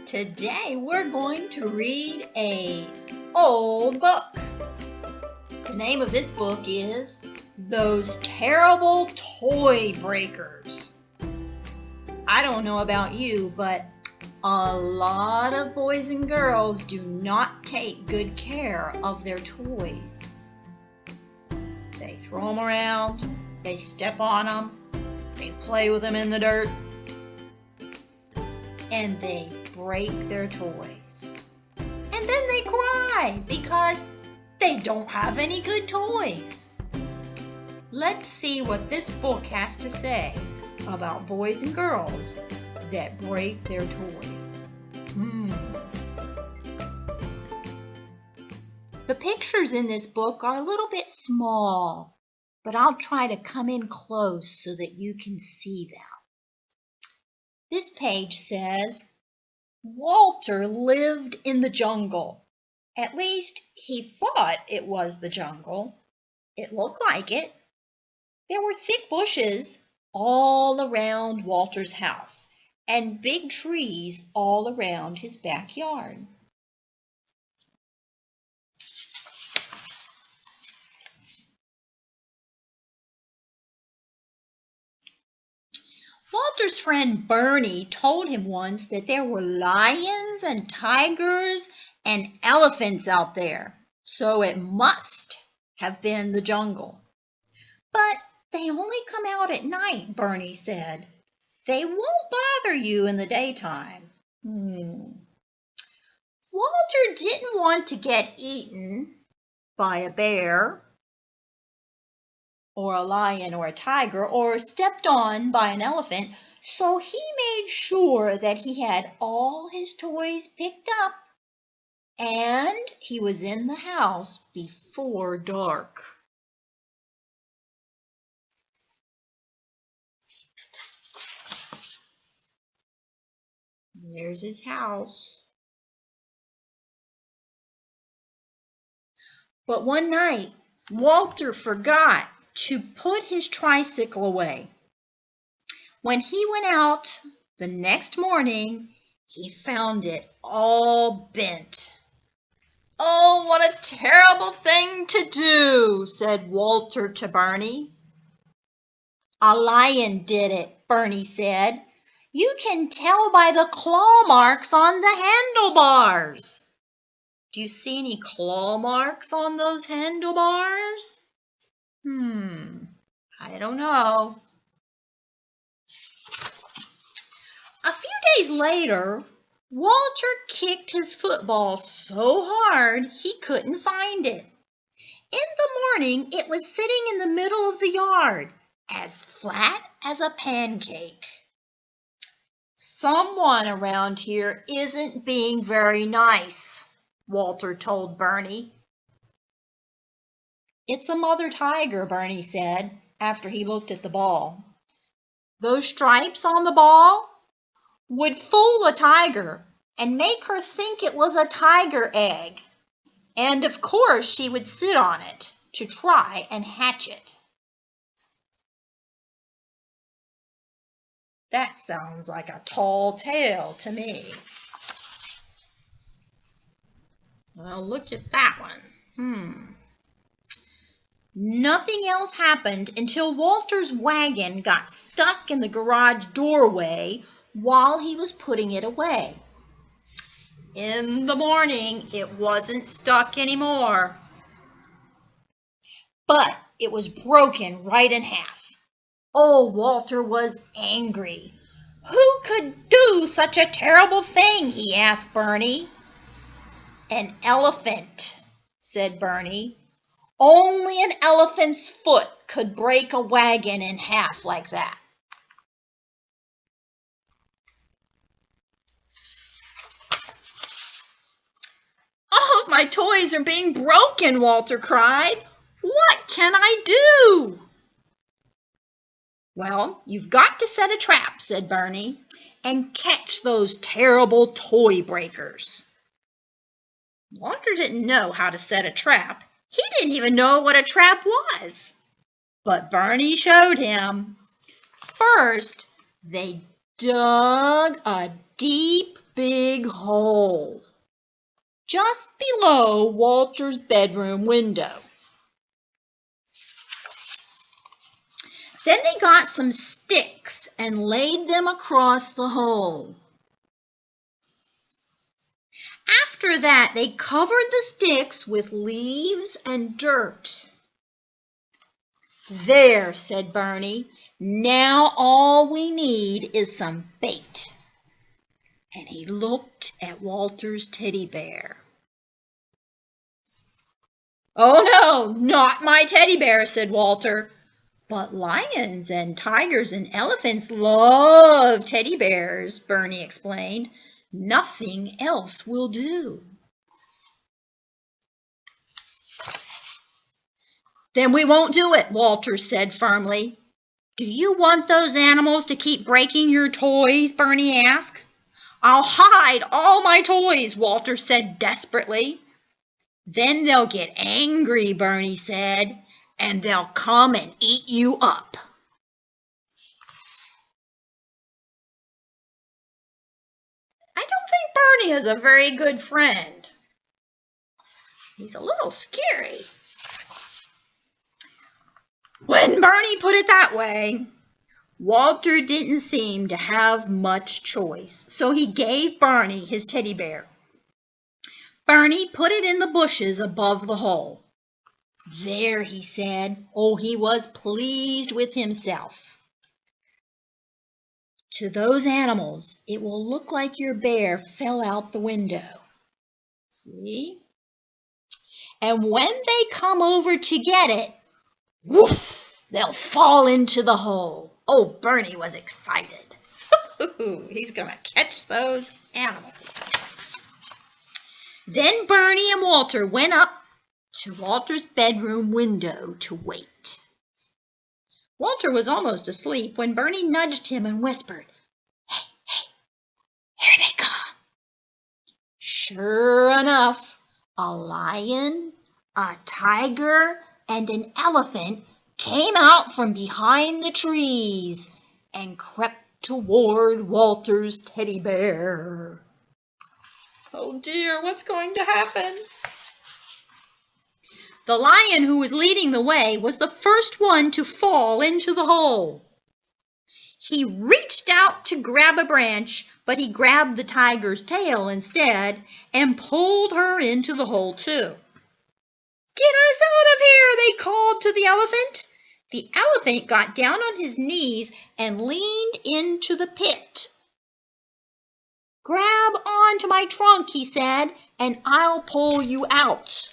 Today we're going to read an old book. The name of this book is Those Terrible Toy Breakers. I don't know about you, but a lot of boys and girls do not take good care of their toys. They throw them around, they step on them, they play with them in the dirt, and they break their toys. And then they cry because they don't have any good toys. Let's see what this book has to say about boys and girls that break their toys. The pictures in this book are a little bit small, but I'll try to come in close so that you can see them. This page says, Walter lived in the jungle. At least he thought it was the jungle. It looked like it. There were thick bushes all around Walter's house and big trees all around his backyard. Walter's friend Bernie told him once that there were lions and tigers and elephants out there, so it must have been the jungle. But they only come out at night, Bernie said. They won't bother you in the daytime. Walter didn't want to get eaten by a bear, or a lion or a tiger, or stepped on by an elephant, so he made sure that he had all his toys picked up and he was in the house before dark. There's his house. But one night, Walter forgot to put his tricycle away. When he went out the next morning, he found it all bent. "Oh, what a terrible thing to do," said Walter to Bernie. "A lion did it," Bernie said. "You can tell by the claw marks on the handlebars." Do you see any claw marks on those handlebars? I don't know. A few days later, Walter kicked his football so hard he couldn't find it. In the morning, it was sitting in the middle of the yard, as flat as a pancake. "Someone around here isn't being very nice," Walter told Bernie. "It's a mother tiger," Bernie said after he looked at the ball. "Those stripes on the ball would fool a tiger and make her think it was a tiger egg. And of course she would sit on it to try and hatch it." That sounds like a tall tale to me. Well, look at that one. Nothing else happened until Walter's wagon got stuck in the garage doorway while he was putting it away. In the morning, it wasn't stuck anymore, but it was broken right in half. Oh, Walter was angry. "Who could do such a terrible thing?" he asked Bernie. "An elephant," said Bernie. "Only an elephant's foot could break a wagon in half like that." "All of my toys are being broken," Walter cried. "What can I do?" "Well, you've got to set a trap," said Bernie, "and catch those terrible toy breakers." Walter didn't know how to set a trap. He didn't even know what a trap was. But Bernie showed him. First, they dug a deep big hole just below Walter's bedroom window. Then they got some sticks and laid them across the hole. After that, they covered the sticks with leaves and dirt. "There," said Bernie, "now all we need is some bait." And he looked at Walter's teddy bear. "Oh no, not my teddy bear," said Walter. "But lions and tigers and elephants love teddy bears," Bernie explained. "Nothing else will do." "Then we won't do it," Walter said firmly. "Do you want those animals to keep breaking your toys?" Bernie asked. "I'll hide all my toys," Walter said desperately. "Then they'll get angry," Bernie said, "and they'll come and eat you up." I don't think Bernie is a very good friend. He's a little scary. When Bernie put it that way, Walter didn't seem to have much choice, so he gave Bernie his teddy bear. Bernie put it in the bushes above the hole. "There," he said. Oh, he was pleased with himself. "To those animals, it will look like your bear fell out the window. See? And when they come over to get it, woof, they'll fall into the hole." Oh, Bernie was excited. He's going to catch those animals. Then Bernie and Walter went up to Walter's bedroom window to wait. Walter was almost asleep when Bernie nudged him and whispered, "Hey, hey, here they come." Sure enough, a lion, a tiger, and an elephant came out from behind the trees and crept toward Walter's teddy bear. Oh dear, what's going to happen? The lion who was leading the way was the first one to fall into the hole. He reached out to grab a branch, but he grabbed the tiger's tail instead and pulled her into the hole too. "Get us out of here," they called to the elephant. The elephant got down on his knees and leaned into the pit. "Grab onto my trunk," he said, "and I'll pull you out."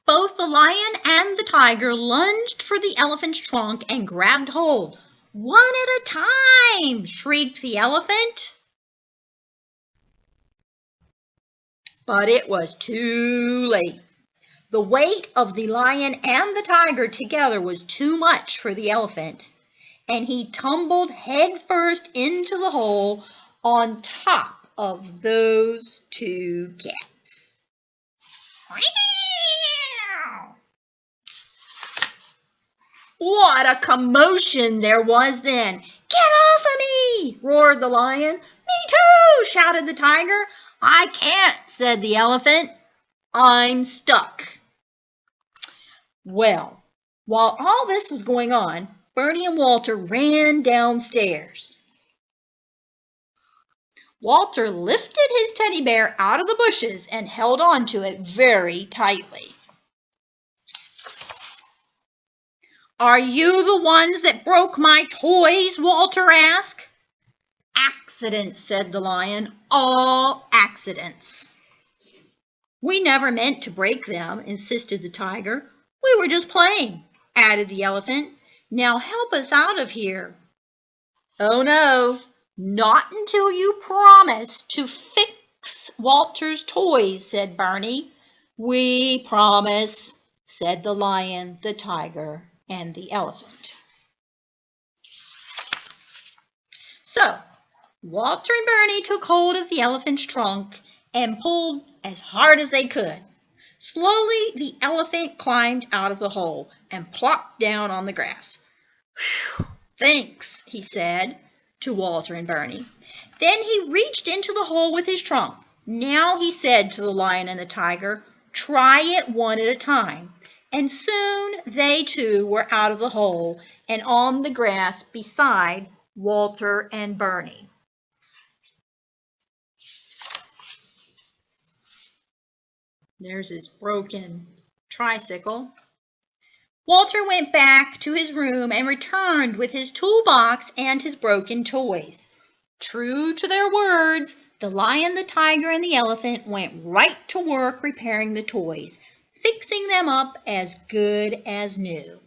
Both the lion and the tiger lunged for the elephant's trunk and grabbed hold. "One at a time," shrieked the elephant. But it was too late. The weight of the lion and the tiger together was too much for the elephant, and he tumbled headfirst into the hole on top of those two cats. What a commotion there was then. "Get off of me!" roared the lion. "Me too!" shouted the tiger. "I can't," said the elephant. "I'm stuck." Well, while all this was going on, Bernie and Walter ran downstairs. Walter lifted his teddy bear out of the bushes and held on to it very tightly. "Are you the ones that broke my toys?" Walter asked. "Accidents," said the lion. "All accidents." "We never meant to break them," insisted the tiger. "We were just playing," added the elephant. "Now help us out of here." "Oh no, not until you promise to fix Walter's toys," said Bernie. "We promise," said the lion, the tiger, and the elephant. So, Walter and Bernie took hold of the elephant's trunk and pulled as hard as they could. Slowly, the elephant climbed out of the hole and plopped down on the grass. "Whew," "Thanks," he said to Walter and Bernie. Then he reached into the hole with his trunk. "Now," he said to the lion and the tiger, "try it one at a time." And soon they too were out of the hole and on the grass beside Walter and Bernie. There's his broken tricycle. Walter went back to his room and returned with his toolbox and his broken toys. True to their words, the lion, the tiger, and the elephant went right to work repairing the toys, fixing them up as good as new.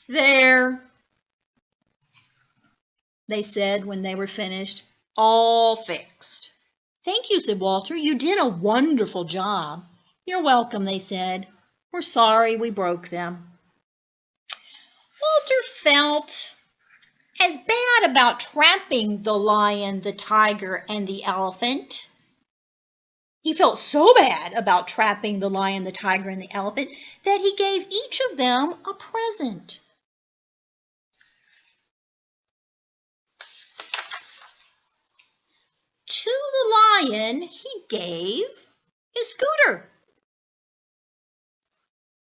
"There," they said when they were finished, "all fixed." "Thank you," said Walter. "You did a wonderful job." "You're welcome," they said. "We're sorry we broke them." Walter felt as bad about trapping the lion, the tiger, and the elephant. He felt so bad about trapping the lion, the tiger, and the elephant that he gave each of them a present. To the lion, he gave his scooter.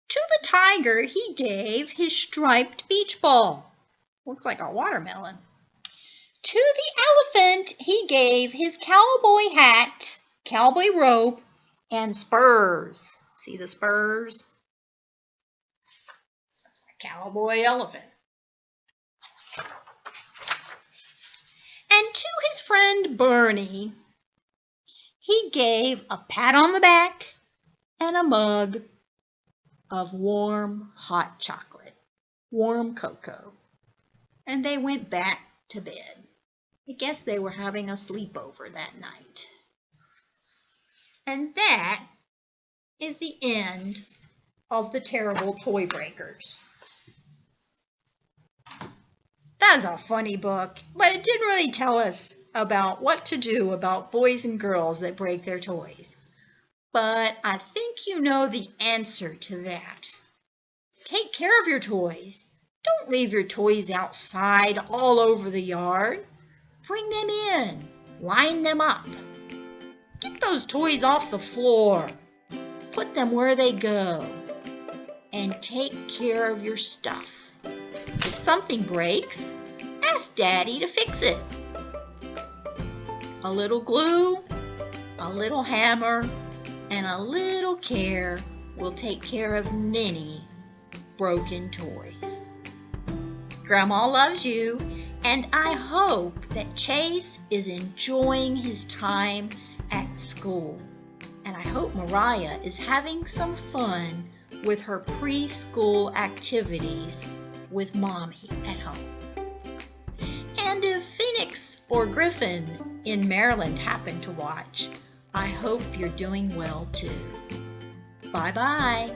To the tiger, he gave his striped beach ball. Looks like a watermelon. To the elephant, he gave his cowboy hat, cowboy robe, and spurs. See the spurs? That's a cowboy elephant. And to his friend Bernie, he gave a pat on the back and a mug of warm, hot chocolate, warm cocoa. And they went back to bed. I guess they were having a sleepover that night. And that is the end of the Terrible Toy Breakers. That's a funny book, but it didn't really tell us about what to do about boys and girls that break their toys. But I think you know the answer to that. Take care of your toys. Don't leave your toys outside all over the yard. Bring them in. Line them up. Get those toys off the floor. Put them where they go. And take care of your stuff. If something breaks, ask Daddy to fix it. A little glue, a little hammer, and a little care will take care of many broken toys. Grandma loves you, and I hope that Chase is enjoying his time at school. And I hope Mariah is having some fun with her preschool activities with Mommy at home. And if Phoenix or Griffin in Maryland happen to watch, I hope you're doing well too. Bye-bye.